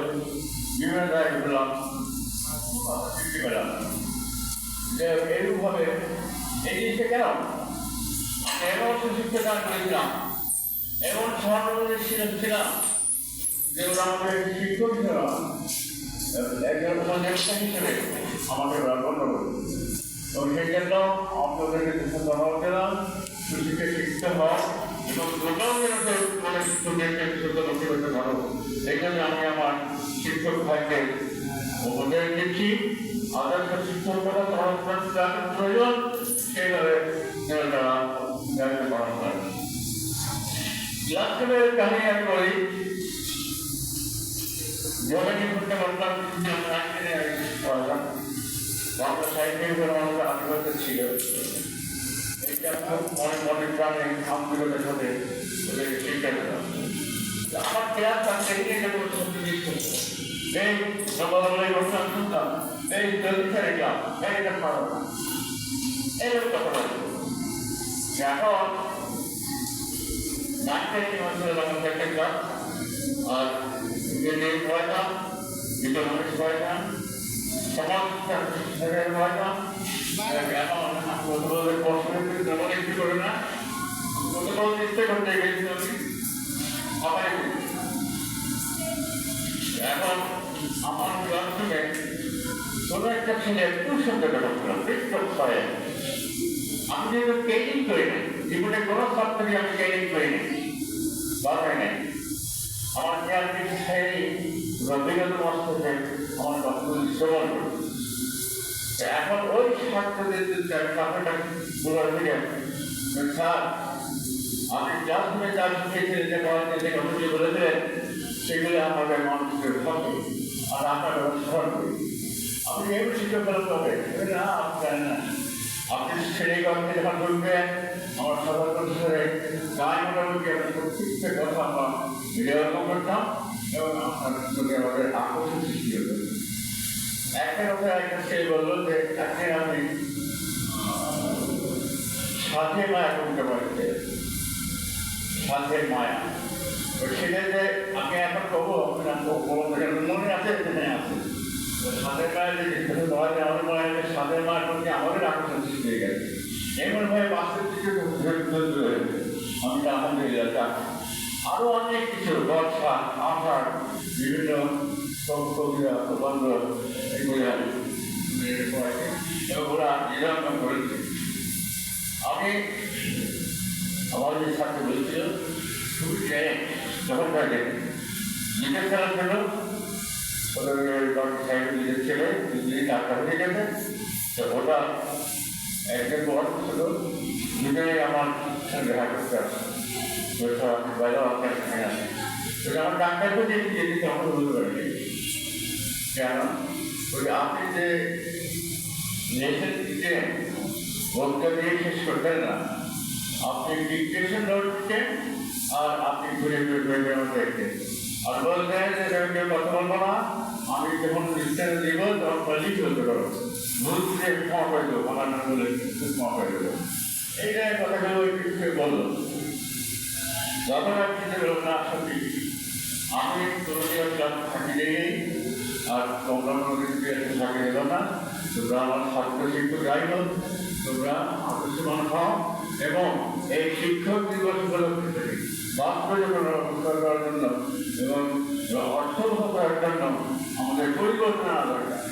বিভিন্ন জায়গায় ঘুরলাম শিখতে পেলাম যে এইরূপভাবে এই জিনিসটা কেন এমন সুশিক্ষা দান করেছিলাম এমন সহানুভূতি ছিলাম যে ওরা আমাদের শিক্ষক একজন উপদেষ্টা হিসেবে আমাকে ওরা গণ্য করবে এবং সেই জন্য আপনাদেরকে ধন্যবাদ দিলাম সুশিক্ষা শিখতে হয় এবং স্টুডেন্টের ভালো এই জন্য আমি আমার শিক্ষক ভাইকে উপদেশ দিচ্ছি আদর্শ শিক্ষকরা প্রয়োজন সেইভাবে তারা দায়িত্ব পালন করে লাস্টের কাহিনী আমি বলি যোগাযোগ করতে পারতাম পড়ালাম বাংলা সাহিত্যের উপর আমাদের আধিপত্য ছিল এইটা খুব মনে প্রাণে আন্দোলনের সাথে ওদেরকে শিক্ষা দিলাম আমার ক্লাস তার থেকে এই সকালবেলায় বসলাম শুনতাম এই জলদি ছেড়ে গেলাম এটা পারো না এরকম কথা বলতো এখন ডাক্তারি আমাদের একটা ক্লাস আর ভয় না ইকোনমিক্স ভয় না সমাজ ভয় না এখন যেমন একটু করে না গতকাল চেষ্টা করতে গেছি আমি সবাই এখন আমার ক্লাসরুমে কোনো একটা ছেলে একটু সুন্দর করছিলাম বিক্ষোভ করে আমি যেহেতু ট্রেনিং করি না জীবনে কোনো ছাত্রকে আমি ট্রেনিং করি না দরকার নেই আমার খেয়াল কিছু সেই রবীন্দ্র মস্তকে আমার ডক্টর শ্রবণ করি এখন ওই ছাত্রদের ব্যাপারটা বলার দিকে স্যার আপনি ক্লাসরুমে যা শিখিয়েছিলেন যে পড়াতে যে কথাগুলি বলেছিলেন সেগুলি আমাদের মানুষের হবে আর আপনার স্মরণ করি আপনি এগুলো শিক্ষক করেন হবে না আপনি জানেন না আপনি শ্রেণীগঞ্জে যখন ঢুকবেন আমার সদর পরিসরে গায়ে মোটামুটি আমি প্রত্যেকটা কথা আমরা বিরোধন করতাম এবং আপনার প্রতি আমাদের আকর্ষণ সৃষ্টি হতো একটা কথা একটা ছেলে বললো যে এখন আপনি সাধে মায়া কবিতা বলতে সাধে মায়া সেটা যে আমি এখন কবো মনে আছে মনে আছে সাধের মায়ের যে জিজ্ঞাসা দেওয়া যায় আমার মনে হয় সাধের মায়ের প্রতি আমাদের আকর্ষণ সৃষ্টি হয়ে গেছে এমনভাবে বাস্তব কিছু আমি আলহামদুলিল্লাহ আরো অনেক কিছু বর্ষা আষাঢ় বিভিন্ন কবিতা প্রবন্ধ এগুলি এবং ওরা নিরঞ্জন করেছে আমি আমার যে ছাত্র বলছিল খুবই যখন থাকে নিজের খেলার জন্য ওদের ডক্টর সাহেব নিজের ছেলে দুদিন ডাক্তার হয়ে গেছে তো ওটা একজন বড় ছিল দুজনেই আমার সঙ্গে দেখা করতে আসে বাইরে আপনার সেখানে আসে ওটা আমার ডাক্তারকে দেখি যেদিকে আমার বলতে পারিনি কেন ওই আপনি যে লেখেন দিতেন বক্তা দিয়ে শেষ করতেন না আপনি ডিকটেশন নোট দিতেন আর আপনি ঘুরে ঘুরে দেখতেন আর বলতেন যে কেউ কথা বলবো না আমি যখন লিখতে দিব তখন বলি চলতে পারো ভুল দিয়ে ক্ষমা করে দেবো আমার নাম বলে ক্ষমা করে দেবো এইটাই কথাগুলো বললো যখন আমি চিন্তা করলাম না সত্যি আমি কোনোদিন ক্লাস থাকি নেই আর তোমরা থাকি দিল না তোমরা আমার ছাত্র শিক্ষক যাই হোক তোমরা আদর্শমান হও এবং এই শিক্ষক দিবস উপলক্ষে বাস্তব করার জন্য এবং অর্থবহ করার জন্য আমাদের পরিবর্তন আনা দরকার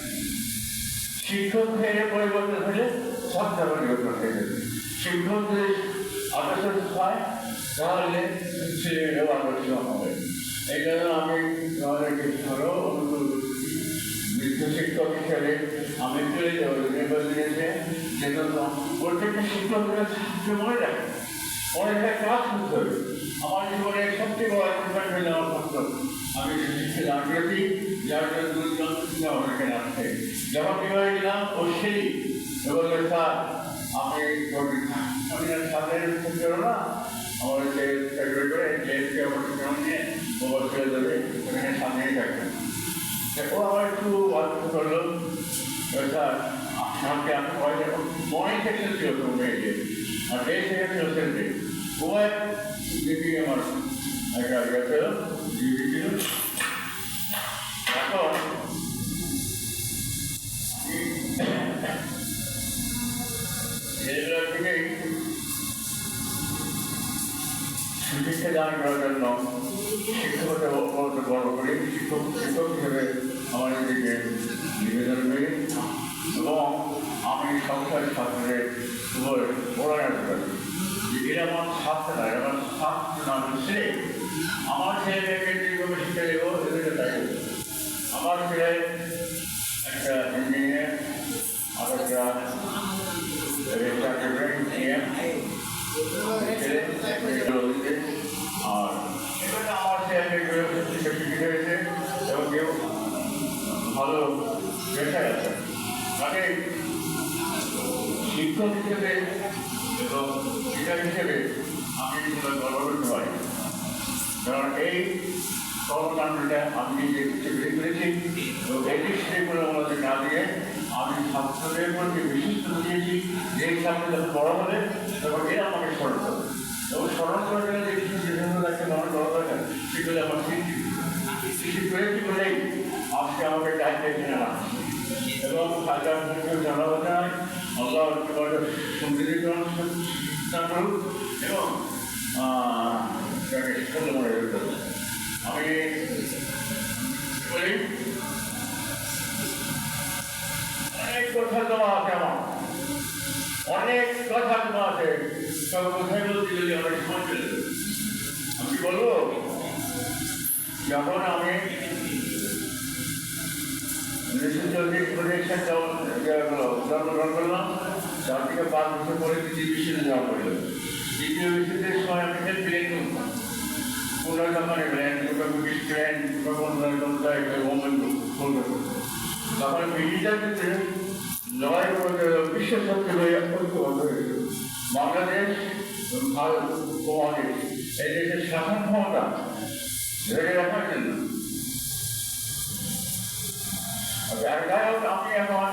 শিক্ষক থেকে পরিবর্তন হলে ছাত্র পরিবর্তন হয়ে যাবে শিক্ষক যদি আদর্শ হয় তাহলে ছেলেমেয়েরাও আদর্শ হবে এই জন্য আমি তোমাদেরকে ভালো অনুকূল বৃদ্ধ শিক্ষক হিসেবে আমি চলে যাবো দিয়েছে যেজন্য প্রত্যেকটা শিক্ষকরা ছাত্র মনে রাখে অনেকটা ক্লাস করতে হবে আমার জীবনে সবচেয়ে বড় অ্যাচিভমেন্ট হইল আমার ছাত্র আমি শিক্ষা দান করেছি যার জন্য অনেকে আসছে যখন বিবাহে গেলাম ও সেই বললো স্যার আমি সামনের ক্ষেত্রে না আমার যে সেক্রেটারি জেলকে আমার নিয়ে মোবাইল ফেলে দেবে ওখানে সামনেই থাকবে ও আমার একটু অল্প করলো স্যার আমাকে আমি মর্নিং সেকশন ছিল তো মেয়েকে আর ডে সেকশন ছিল সেন্টে ও এক ডিউটি আমার একটা ইয়ে ছিল ডিউটি ছিল এখন ছেলেবেলা থেকেই শিক্ষা দান করার জন্য শিক্ষকতা গর্ব করি শিক্ষক হিসেবে আমার নিজেকে নিবেদন করি এবং আমি সংসার ছাত্রদের পড়ানো করি এরা আমার ছাত্র না এরা আমার ছাত্র না ছেলে আমার ছেলেকে যেভাবে শিক্ষা দেবো এদেরকে তাই আমার ছেলে একটা ইঞ্জিনিয়ার আর একটা আর এখানে আমার শিক্ষিত হয়েছে এবং কেউ ভালো পেশায় আছে মানে শিক্ষক হিসেবে এবং শিক্ষক হিসেবে আমি গর্ব করতে পারি কারণ এই কর্মকাণ্ডটা আমি নিজে বের করেছি এবং এটি সেগুলো আমাদের না দিয়ে আমি ছাত্রদের প্রতি বিশিষ্ট দিয়েছি যে ছাত্র যখন বড় হলে তখন এরা আমাকে স্মরণ করবে এবং স্মরণ করার জন্য যে কিছু বিভিন্ন রাখতে আমার বড় দরকার সেগুলো আমার সৃষ্টি করেছি বলেই আজকে আমাকে দায়িত্ব এখানে রাখছি এবং হাজার জানাবো চাই আল্লাহ সুন্দরীকরণ করুক এবং সুন্দর মনে করতে আমি বলি অনেক কথা দেওয়া আছে আমার অনেক কথা দেওয়া আছে সব কোথায় বলতে গেলে অনেক সময় চলে যাবে আমি বলবো যখন আমি 1940 জন্মগ্রহণ করলাম 4 থেকে 5 বছর পরে দ্বিতীয় বিশ্বযুদ্ধ যাওয়া পড়ল দ্বিতীয় বিশ্বযুদ্ধের সময় আমি প্লেন পুনর জাপানে প্লেন ব্রিটিশ প্লেন তখন ব্রিটিশদের ক্ষেত্রে লড়াই করে বিশ্ব শক্তি হয়ে ঐক্যবদ্ধ হয়েছিল বাংলাদেশ ভারত উপমহাদেশ এই দেশের শাসন ক্ষমতা ধরে রাখার জন্য যাই হোক আমি এখন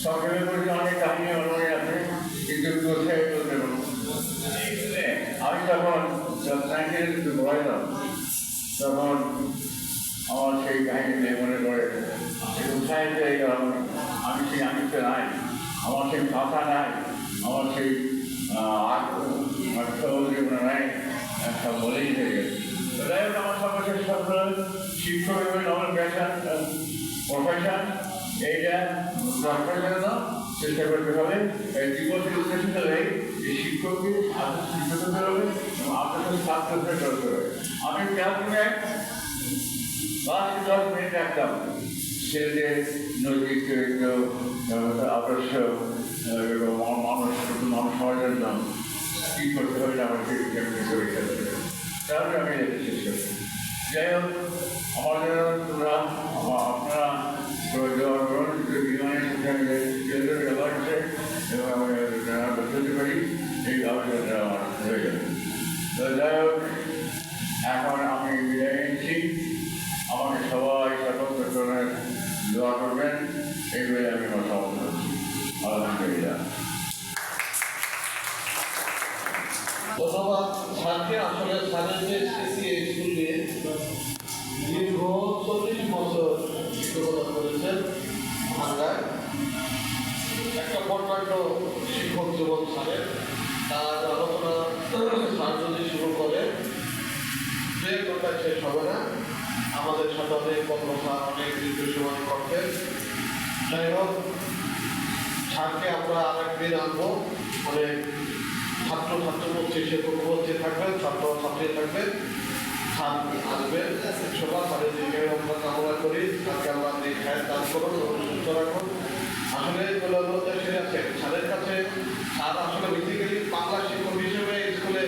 সংক্ষেপে বলছি অনেক কাহিনী মনে আছে কিন্তু কোথায় বলতে পারবো আমি যখন বলাইলাম তখন আমার সেই কাহিনীতে মনে করে উৎসাহিত হয়ে গেলাম আমি সেই আনন্দ নাই আমার সেই ভাষা নাই আমার সেই জীবনে নাই সব বলেই হয়ে গেছে যাই হোক আমার সর্বশেষ স্বপ্ন শিক্ষক এবং আমার পেশান প্রফেশন এইটা দরকার জন্য চেষ্টা করতে হবে এই দিবসের উদ্দেশ্য হলে এই শিক্ষককে শিক্ষিত করতে হবে এবং আপনাদের ছাত্রদের করতে হবে আমি ক্লাসরুমে 5-10 মিনিট রাখতাম ছেলেদের নৈতিক চরিত্র আদর্শ এবং মানুষ হওয়ার জন্য কী করতে হবে আমাকে পরীক্ষা করতে হবে তাহলে আমি যেতে চেষ্টা করি যাই হোক আমাদের আপনারা বিমানের ব্যবহার আছে এবং আমি বলতে পারি এই আবেদনটা আমার হয়ে যাবে তো যাই হোক এখন আমি বিদায় নিচ্ছি আমাকে সবাই স্বতন্ত্র করে দোয়া করবেন এই বলে আমি আমার সমাপ্ত করছি আলহামদুলিল্লাহ ধন্যবাদ স্যারকে আসলে স্যারের যে স্কুল নিয়ে দীর্ঘ 40 বছর শিক্ষকতা করেছেন ভাঙ্গায় একটা বর্ণাঢ্য শিক্ষক জীবন স্যারের তার আলোচনা স্যার যদি শুরু করে 2 ঘন্টায় শেষ হবে না আমাদের সাথে অনেক কথা অনেক দীর্ঘ সময় করতেন যাই হোক স্যারকে আমরা আরেকদিন আনবো অনেক ছাত্রছাত্রী শিক্ষক উপস্থিত থাকবেন ছাত্রছাত্রী থাকবেন স্যার আসবেন সবার স্যারের দিকে আমরা কামনা করি তাকে আমরা খায় দান করুন এবং সুস্থ রাখুন আসলে দেশের আছে স্যারের কাছে স্যার আসলে বেসিক্যালি বাংলা শিক্ষক হিসেবে স্কুলে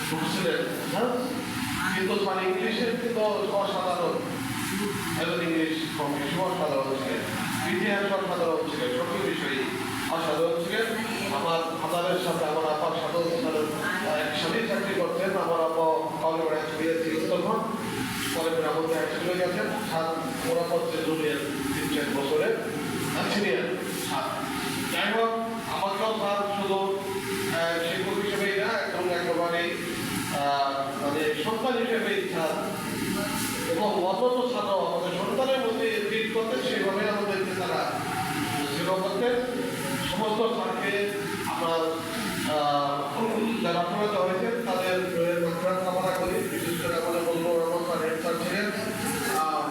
ঢুকছিলেন হ্যাঁ কিন্তু স্যার ইংলিশের কিন্তু অসাধারণ একজন ইংলিশ শিক্ষক অসাধারণ ছিলেন ইতিহাস অসাধারণ ছিলেন সকল বিষয়ে অসাধারণ ছিলেন। আমার ফাদারের সাথে আমার আপার সাধারণ একসাথেই চাকরি করতেন। আমার আপা কলেজে একসাথে ছিল তখন, পরে আমাদের একসাথে গেছেন। ওরা হচ্ছে জুনিয়র 3-4 বছরের সিনিয়র। যাই হোক, আমাকেও তার শুধু শিক্ষক হিসেবেই না, একদম একেবারে মানে সন্তান হিসেবেই ছাড় এবং অথচ ছাড়াও আমাদের সন্তানের মধ্যে ট্রিট করতেন, সেভাবে আমাদেরকে তারা সেবা করতেন। সমস্ত স্যারকে আমার যারা প্রয়াত হয়েছেন তাদের মাত্রা কামনা করি। বিশেষ করে আমাদের বদরুর রহমান স্যার হেড স্যার ছিলেন,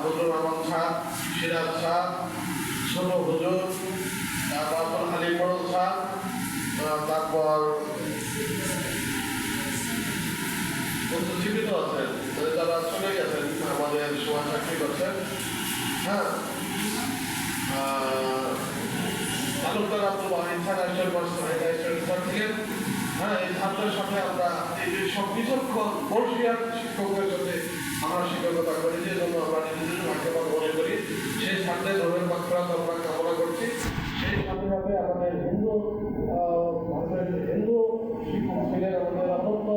বদরুর রহমান স্যার, সিরাজ স্যার, ছোট হুজুর, তারপর আলী বড় স্যার, তারপর জীবিত আছেন যারা চলে গেছেন আমাদের সময় চাকরি করছেন। হ্যাঁ, তালুকদার আব্দুল ওয়াহিদ স্যার স্যার ছিলেন। হ্যাঁ, এই ছাত্রের সাথে আমরা এই যে সব বিচক্ষণ বর্ষিয়ার শিক্ষকের সাথে আমরা শিক্ষকতা করি, যে জন্য আমরা নিজেদের ভাগ্যবান মনে করি। সেই ছাত্রের ধর্মের মাত্রাত আমরা কামনা করছি। সেই সাথে সাথে আমাদের হিন্দু শিক্ষক ছিলেন আমাদের অনন্ত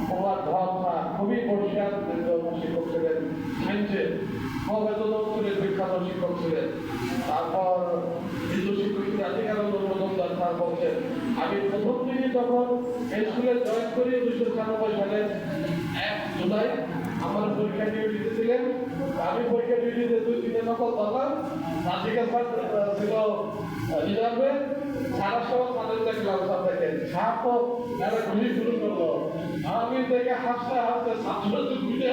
কুমার ধর স্যার, খুবই বর্ষিয়ার শিক্ষক ছিলেন, সায়েন্সের মহাবেদনের বিখ্যাত শিক্ষক ছিলেন। তারপর হিন্দু শিক্ষক রাধিকানন্দ মজুমদার স্যার বলছেন, আমি প্রথম দিনই যখন এই স্কুলে জয়েন করি 1996 সালের 1 জুলাই আমার পরীক্ষা ডিউটি দিয়েছিলেন। আমি পরীক্ষা ডিউটিতে 2-3 নকল করলাম। রাধিকা স্যার ছিল রিজার্ভে। সারা সময় তাদের দেখলাম স্যার দেখেন স্যার তো একটা ঘুরি শুরু করলো। আমি দেখে হাসতে হাসতে ছাত্রদের ঘুরে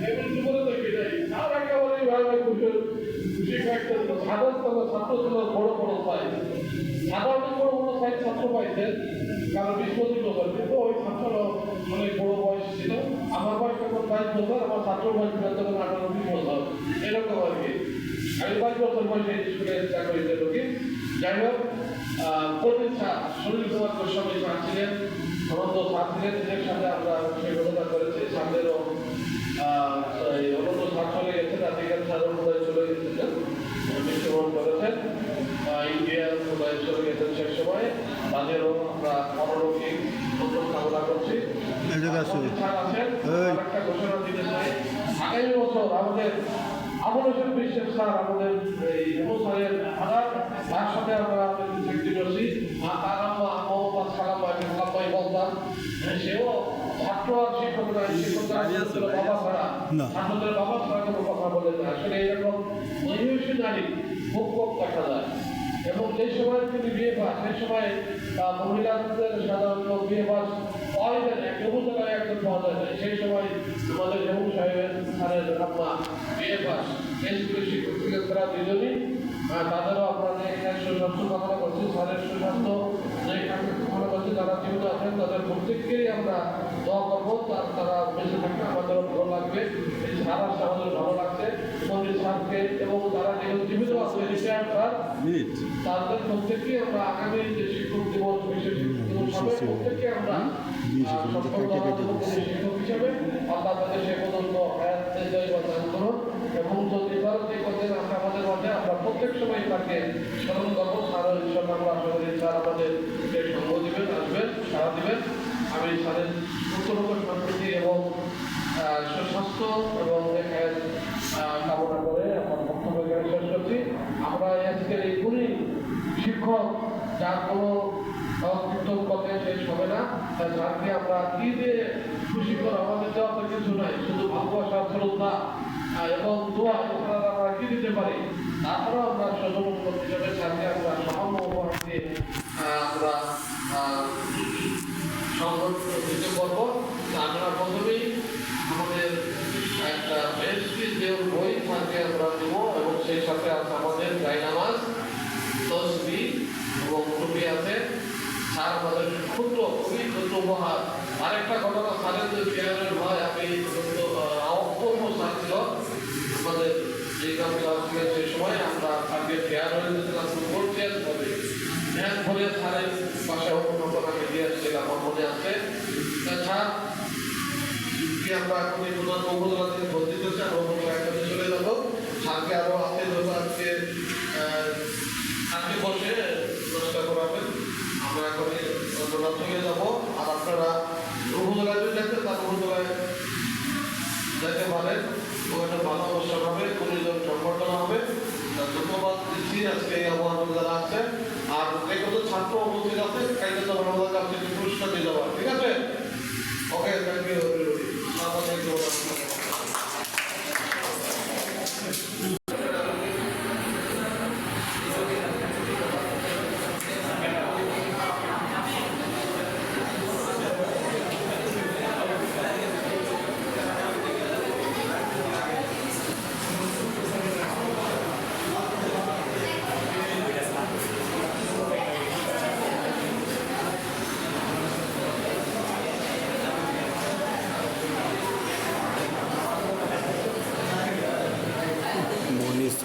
এমনি করে দেখি যাই স্যার একেবারেই ভাবে খুশি খাইতে সাধারণ ছাত্র ছিল বড় বড় সাইজ, সাধারণ বড় বড় সাইজ ছাত্র পাইছেন, কারণ 20-25 বছর, কিন্তু ওই ছাত্র অনেক বড় বয়স ছিল। আমার বয়স তখন 22 বছর, আমার ছাত্র বয়স তখন 18-20 বছর, এরকম আর কি। আমি 22 বছর বয়সে স্কুলে চাকরিতে ঢুকি। যাই হোক, প্রতিষ্ঠা শরীর কুমার গোস্বামী স্যার ছিলেন, অনন্ত স্যার ছিলেন, এদের সাথে আমরা শিক্ষকতা করেছি। স্যারদেরও অনন্ত স্যার চলে গেছেন, রাধিকার স্যারও বোধহয় চলে গেছিলেন, মৃত্যুবরণ করেছেন। ইন্ডিয়ার বোধহয় চলে গেছেন শেষ সময়ে, তাদেরও আমরা অনরৌকিক নতুন কামনা করছি। স্যার আছেন, একটা ঘোষণা দিতে চাই, আগামী বছর আমাদের আবুল হোসেন বিশ্বাস স্যার, আমাদের এই স্যারের ফাদার, তার সাথে আমরা চাকরি করছি। তার আম্মা মোহাম্মদ সালাম ভাই বলতাম, সেও ছাত্র আর শিক্ষকরা বাবা ছাড়া, ছাত্রদের বাবা ছাড়া কোনো কথা বলে না। আসলে এইরকম মহিষী নারী খুব কম দেখা যায়। এবং যে সময় তিনি বিয়ে পান, সেই সময় মহিলাদের সাধারণত বিয়ে পাস পাওয়া যায় না, উপজেলায় একজন পাওয়া যায় না। সেই সময় আমাদের হেমু সাহেবের স্যারের আম্মা বিয়ে পাস, এই স্কুলের শিক্ষক ছিলেন তারা দুজনই। তাদেরও আপনাদের এখানে সুস্বাস্থ্য কামনা করছি, স্যারের সুস্বাস্থ্য কামনা করছি। যারা জীবিত আছেন তাদের প্রত্যেককেই আমরা দোয়া করবো, তারা বেঁচে থাকলে আমাদেরও ভালো লাগবে। এই স্যার আসলে আমাদের ভালো লাগছে এবং এই স্যারকে এবং যারা জীবিত আছে রিটায়ার্ড স্যার, তাদের প্রত্যেককেই আমরা আগামী যে শিক্ষক দিবস, বিশেষ শিক্ষক দিবস হবে, প্রত্যেককে আমরা শিক্ষক হিসেবে আল্লাহ তাদের সে পর্যন্ত হায়াত দান করুন। এবং যদি ভারতে করতেন আমরা আমাদের মাঝে আমরা প্রত্যেক সময় তাকে স্মরণ করবো। সারা ঈশ্বর আমরা আশা করি স্যার আমাদের সঙ্গ দিবেন, আসবেন, সারা দিবেন। আমি স্যারের উত্তরোত্তর সম্প্রীতি এবং সুস্বাস্থ্য এবং কামনা করে আমার বক্তব্য শেষ করছি। আমরা আজকের এই গুণী শিক্ষক, যার কোনো কীর্তন করতে শেষ হবে না, যাকে আমরা কি দিয়ে খুশি করা, আমাদের দেওয়া তো কিছু নাই, শুধু ভালোবাসা, শ্রদ্ধা এবং দোয়া, এছাড়া আমরা কি দিতে পারি। তারপরেও আমরা সর্বমঙ্গল হিসাবে সাথে আমরা সামান্য উপহার দিয়ে আমরা সংগঠিত করবো। আমরা প্রথমেই আমাদের একটা দেওয়ার বই থাকে আমরা দেব, এবং সেই সাথে আছে আমাদের গাইনামাজ, তসবি এবং টুপি আছে। স্যার আমাদের ক্ষুদ্র, খুবই ক্ষুদ্র উপহার। আরেকটা ঘটনা, স্যারের যে চেয়ারের ভয়, আমি অপূর্ব স্যার ছিল আমাদের যে ক্লাস ছিলেন, সেই সময় আমরা স্যারকে চেয়ার হয়ে দিয়েছিলাম, ফুটবল চেয়ার হবে ম্যাচ ভরে স্যারের পাশে অপূর্ণকে দিয়ে আসছিলাম, আমার মনে আছে। স্যার কি আমরা এখন এই প্রধান উপজেলা থেকে ভর্তি করছি, আমরা একসাথে চলে যাবো। স্যারকে আরও আছে যত আজকে বসে চেষ্টা করা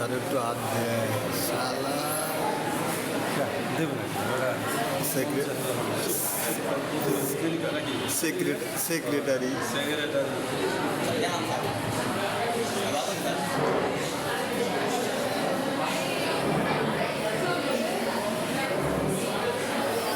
স্যার একটু হাত দেয় শালা সেক্রেটারি